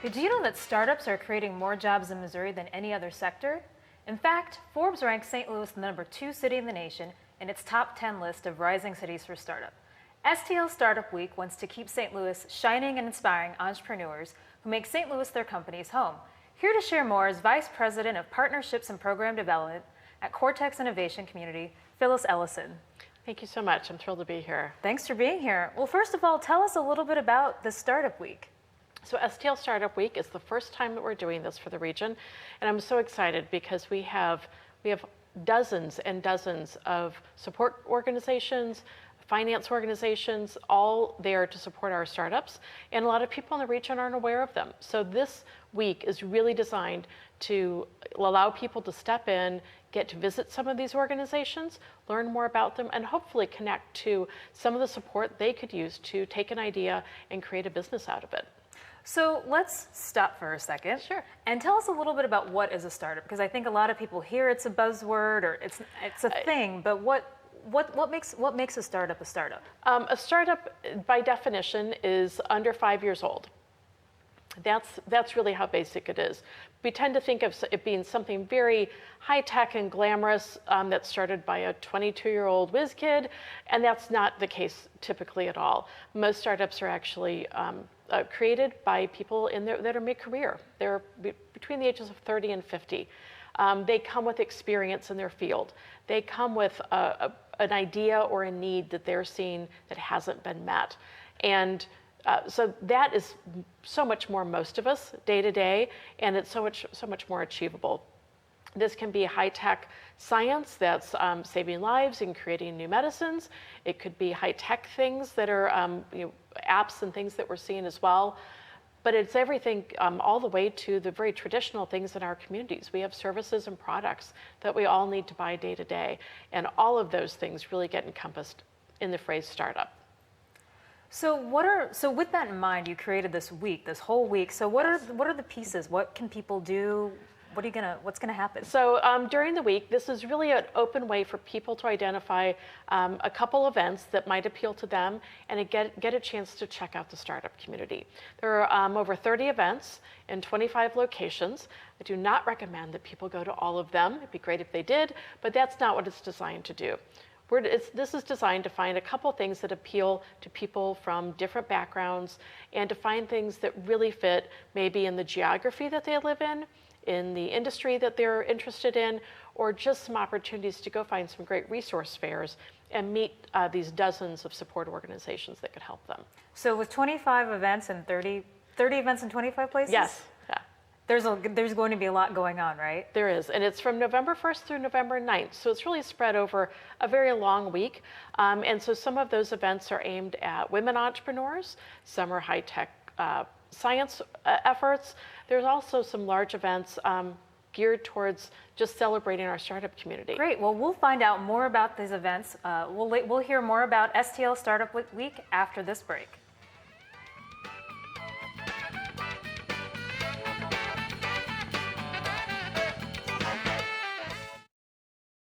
Did you know that startups are creating more jobs in Missouri than any other sector? In fact, Forbes ranks St. Louis the #2 city in the nation in its top 10 list of rising cities for startup. STL Startup Week wants to keep St. Louis shining and inspiring entrepreneurs who make St. Louis their company's home. Here to share more is Vice President of Partnerships and Program Development at Cortex Innovation Community, Phyllis Ellison. Thank you so much. I'm thrilled to be here. Thanks for being here. Well, first of all, tell us a little bit about the Startup Week. So STL Startup Week is the first time that we're doing this for the region, and I'm so excited because we have dozens and dozens of support organizations, finance organizations, all there to support our startups, and a lot of people in the region aren't aware of them. So this week is really designed to allow people to step in, get to visit some of these organizations, learn more about them, and hopefully connect to some of the support they could use to take an idea and create a business out of it. So let's stop for a second. Sure. And tell us a little bit about what is a startup, because I think a lot of people hear it's a buzzword or it's a thing, but what makes a startup a startup? A startup, by definition, is under 5 years old. That's really how basic it is. We tend to think of it being something very high-tech and glamorous that's started by a 22-year-old whiz kid, and that's not the case typically at all. Most startups are actually created by people that are mid-career. They're between the ages of 30 and 50. They come with experience in their field. They come with an idea or a need that they're seeing that hasn't been met. And so that is so much more most of us day to day, and it's so much more achievable. This can be high-tech science that's saving lives and creating new medicines. It could be high-tech things that are apps and things that we're seeing as well. But it's everything all the way to the very traditional things in our communities. We have services and products that we all need to buy day to day. And all of those things really get encompassed in the phrase startup. So with that in mind, you created this whole week. So what are the pieces? What can people do? What's gonna happen? So during the week, this is really an open way for people to identify a couple events that might appeal to them and get a chance to check out the startup community. There are over 30 events in 25 locations. I do not recommend that people go to all of them. It'd be great if they did, but that's not what it's designed to do. This is designed to find a couple things that appeal to people from different backgrounds and to find things that really fit maybe in the geography that they live in the industry that they're interested in, or just some opportunities to go find some great resource fairs and meet these dozens of support organizations that could help them. So with 25 events and 30 events in 25 places? Yes. Yeah. There's going to be a lot going on, right? There is, and it's from November 1st through November 9th, so it's really spread over a very long week. And so some of those events are aimed at women entrepreneurs, some are high-tech science efforts. There's also some large events geared towards just celebrating our startup community. Great. Well, we'll find out more about these events. We'll hear more about STL Startup Week after this break.